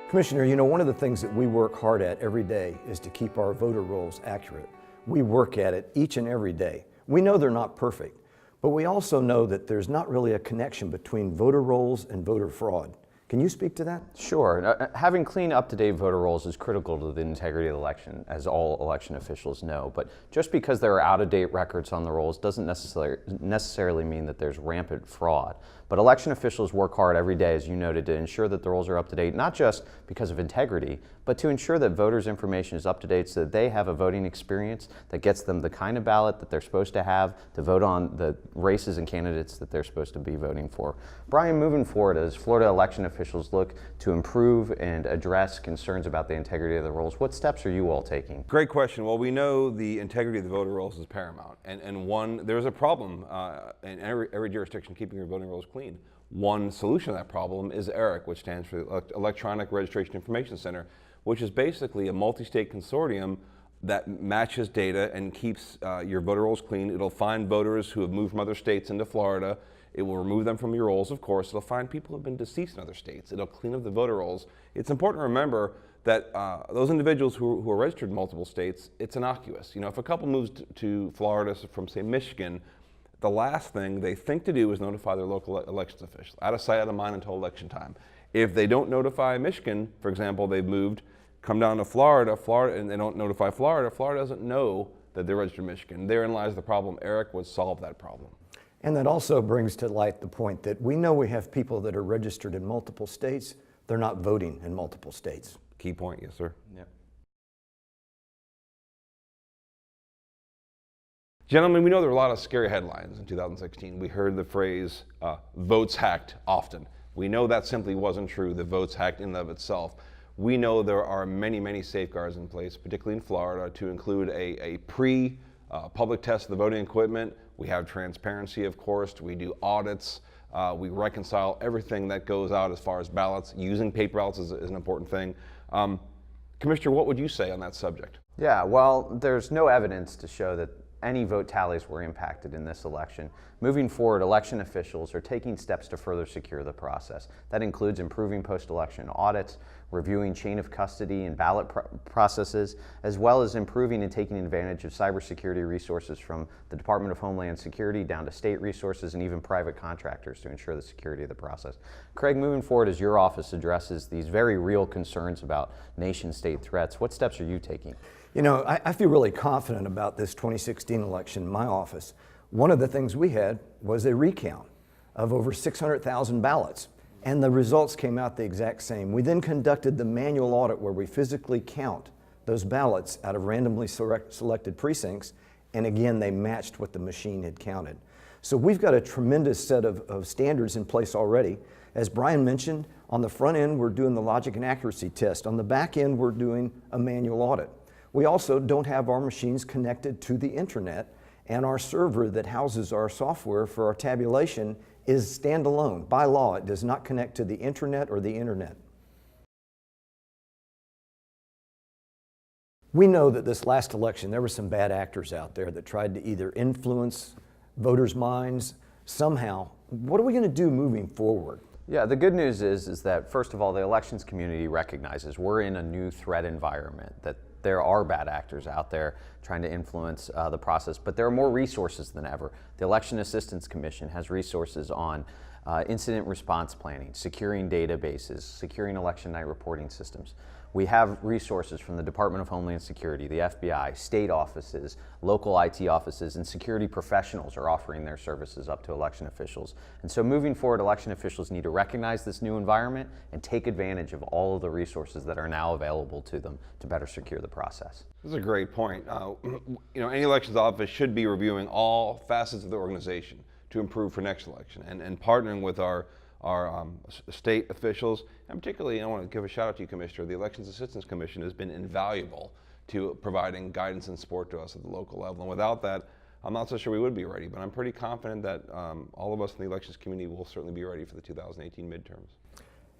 Commissioner, you know, one of the things that we work hard at every day is to keep our voter rolls accurate. We work at it each and every day. We know they're not perfect, but we also know that there's not really a connection between voter rolls and voter fraud. Can you speak to that? Sure. Having clean, up-to-date voter rolls is critical to the integrity of the election, as all election officials know. But just because there are out-of-date records on the rolls doesn't necessarily mean that there's rampant fraud. But election officials work hard every day, as you noted, to ensure that the rolls are up-to-date, not just because of integrity, but to ensure that voters' information is up-to-date so that they have a voting experience that gets them the kind of ballot that they're supposed to have to vote on the races and candidates that they're supposed to be voting for. Brian, moving forward, as Florida election officials look to improve and address concerns about the integrity of the rolls, what steps are you all taking? Great question. Well, we know the integrity of the voter rolls is paramount, and there's a problem in every jurisdiction keeping your voting rolls clean. One solution to that problem is ERIC, which stands for Electronic Registration Information Center, which is basically a multi-state consortium that matches data and keeps your voter rolls clean. It'll find voters who have moved from other states into Florida. It will remove them from your rolls, of course. It'll find people who have been deceased in other states. It'll clean up the voter rolls. It's important to remember that those individuals who are registered in multiple states, it's innocuous. You know, if a couple moves to Florida from, say, Michigan, the last thing they think to do is notify their local elections official. Out of sight, out of mind until election time. If they don't notify Michigan, for example, they've moved, come down to Florida, and they don't notify Florida, Florida doesn't know that they're registered in Michigan. Therein lies the problem. ERIC would solve that problem. And that also brings to light the point that we know we have people that are registered in multiple states. They're not voting in multiple states. Key point, yes, sir. Yeah. Gentlemen, we know there were a lot of scary headlines in 2016. We heard the phrase, votes hacked often. We know that simply wasn't true, the votes hacked in and of itself. We know there are many, many safeguards in place, particularly in Florida, to include a pre-public test of the voting equipment. We have transparency, of course. We do audits. We reconcile everything that goes out as far as ballots. Using paper ballots is an important thing. Commissioner, what would you say on that subject? Yeah, well, there's no evidence to show that any vote tallies were impacted in this election. Moving forward, election officials are taking steps to further secure the process. That includes improving post-election audits, reviewing chain of custody and ballot processes, as well as improving and taking advantage of cybersecurity resources from the Department of Homeland Security down to state resources and even private contractors to ensure the security of the process. Craig, moving forward, as your office addresses these very real concerns about nation-state threats, what steps are you taking? You know, I feel really confident about this 2016 election in my office. One of the things we had was a recount of over 600,000 ballots, and the results came out the exact same. We then conducted the manual audit where we physically count those ballots out of randomly selected precincts, and again, they matched what the machine had counted. So we've got a tremendous set of standards in place already. As Brian mentioned, on the front end, we're doing the logic and accuracy test. On the back end, we're doing a manual audit. We also don't have our machines connected to the internet, and our server that houses our software for our tabulation is standalone. By law, it does not connect to the internet or the internet. We know that this last election, there were some bad actors out there that tried to either influence voters' minds somehow. What are we going to do moving forward? Yeah, the good news is that, first of all, the elections community recognizes we're in a new threat environment, that there are bad actors out there trying to influence the process, but there are more resources than ever. The Election Assistance Commission has resources on incident response planning, securing databases, securing election night reporting systems. We have resources from the Department of Homeland Security, the FBI, state offices, local IT offices, and security professionals are offering their services up to election officials. And so moving forward, election officials need to recognize this new environment and take advantage of all of the resources that are now available to them to better secure the process. This is a great point. You know, any elections office should be reviewing all facets of the organization to improve for next election, and partnering with our state officials, and particularly I want to give a shout out to you, Commissioner. The Elections Assistance Commission has been invaluable to providing guidance and support to us at the local level, and without that, I'm not so sure we would be ready, but I'm pretty confident that all of us in the elections community will certainly be ready for the 2018 midterms.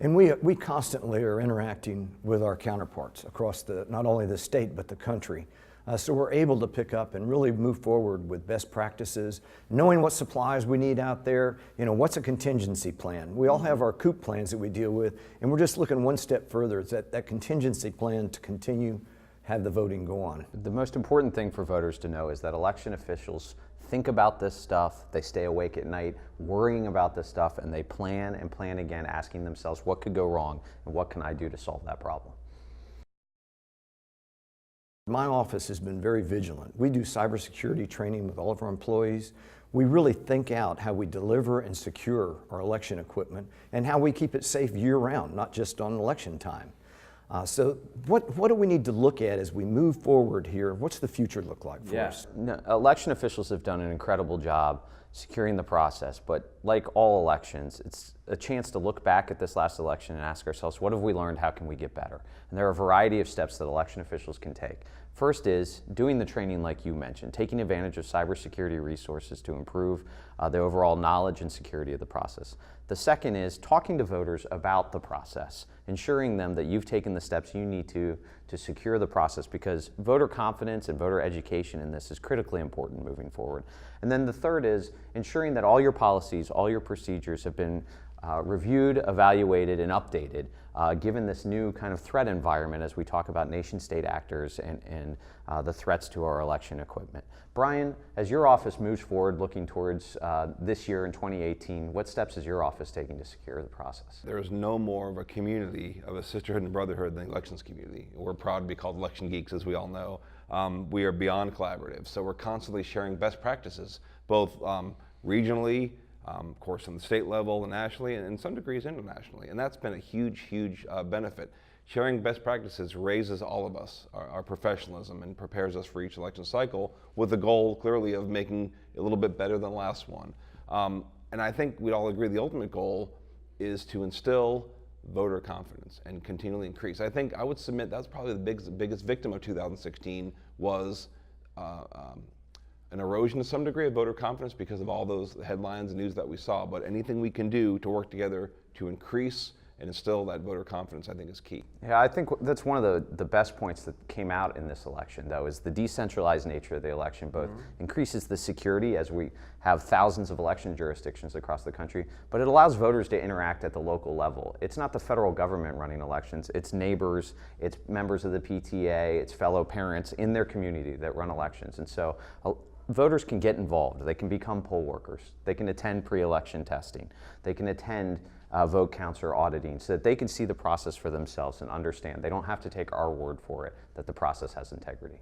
And we constantly are interacting with our counterparts across not only the state but the country. So we're able to pick up and really move forward with best practices, knowing what supplies we need out there, what's a contingency plan. We all have our COOP plans that we deal with, and we're just looking one step further. It's that contingency plan to continue have the voting go on. The most important thing for voters to know is that election officials think about this stuff, they stay awake at night worrying about this stuff, and they plan and plan again, asking themselves what could go wrong and what can I do to solve that problem. My office has been very vigilant. We do cybersecurity training with all of our employees. We really think out how we deliver and secure our election equipment and how we keep it safe year-round, not just on election time. So what do we need to look at as we move forward here? What's the future look like for us? No, election officials have done an incredible job securing the process, but like all elections, it's a chance to look back at this last election and ask ourselves, what have we learned? How can we get better? And there are a variety of steps that election officials can take. First is doing the training like you mentioned, taking advantage of cybersecurity resources to improve the overall knowledge and security of the process. The second is talking to voters about the process, ensuring them that you've taken the steps you need to secure the process, because voter confidence and voter education in this is critically important moving forward. And then the third is ensuring that all your policies, all your procedures have been reviewed, evaluated, and updated, given this new kind of threat environment as we talk about nation-state actors and the threats to our election equipment. Brian, as your office moves forward looking towards this year in 2018, what steps is your office taking to secure the process? There is no more of a community, of a sisterhood and brotherhood than the elections community. We're proud to be called election geeks, as we all know. We are beyond collaborative, so we're constantly sharing best practices, both regionally, of course, on the state level and nationally, and in some degrees internationally. And that's been a huge, huge benefit. Sharing best practices raises all of us, our professionalism, and prepares us for each election cycle with the goal, clearly, of making it a little bit better than the last one. And I think we'd all agree the ultimate goal is to instill voter confidence and continually increase. I think I would submit that's probably the biggest victim of 2016 was an erosion to some degree of voter confidence because of all those headlines and news that we saw. But anything we can do to work together to increase and instill that voter confidence, I think, is key. Yeah, I think that's one of the best points that came out in this election, though, is the decentralized nature of the election both increases the security as we have thousands of election jurisdictions across the country, but it allows voters to interact at the local level. It's not the federal government running elections, it's neighbors, it's members of the PTA, it's fellow parents in their community that run elections. And so voters can get involved. They can become poll workers. They can attend pre-election testing. They can attend vote counts or auditing so that they can see the process for themselves and understand. They don't have to take our word for it that the process has integrity.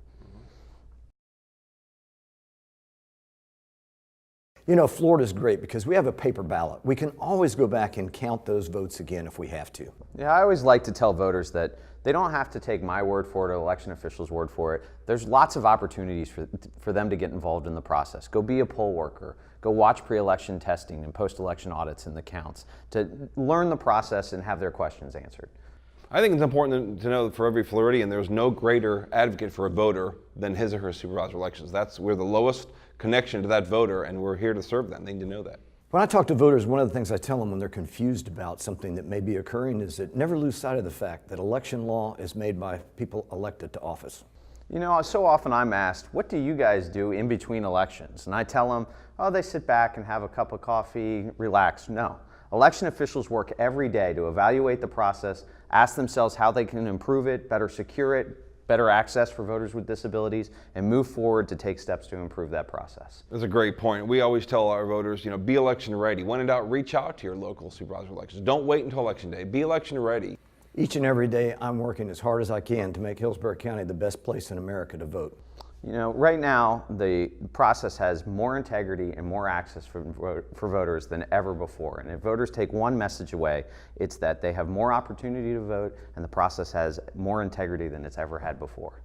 Florida's great because we have a paper ballot. We can always go back and count those votes again if we have to. Yeah, I always like to tell voters that they don't have to take my word for it or election officials' word for it. There's lots of opportunities for them to get involved in the process. Go be a poll worker. Go watch pre-election testing and post-election audits and the counts to learn the process and have their questions answered. I think it's important to know for every Floridian, there's no greater advocate for a voter than his or her supervisor elections. We're the lowest connection to that voter, and we're here to serve them. They need to know that. When I talk to voters, one of the things I tell them when they're confused about something that may be occurring is that never lose sight of the fact that election law is made by people elected to office. So often I'm asked, what do you guys do in between elections? And I tell them, oh, they sit back and have a cup of coffee, relax. No. Election officials work every day to evaluate the process, ask themselves how they can improve it, better secure it, better access for voters with disabilities, and move forward to take steps to improve that process. That's a great point. We always tell our voters, be election ready. When in doubt, reach out to your local supervisor elections. Don't wait until election day. Be election ready. Each and every day, I'm working as hard as I can to make Hillsborough County the best place in America to vote. Right now, the process has more integrity and more access for voters than ever before. And if voters take one message away, it's that they have more opportunity to vote and the process has more integrity than it's ever had before.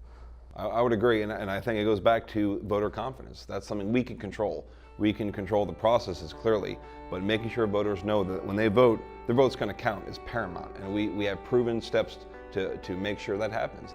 I would agree, and I think it goes back to voter confidence. That's something we can control. We can control the processes clearly, but making sure voters know that when they vote, their vote's going to count is paramount. And we have proven steps to make sure that happens.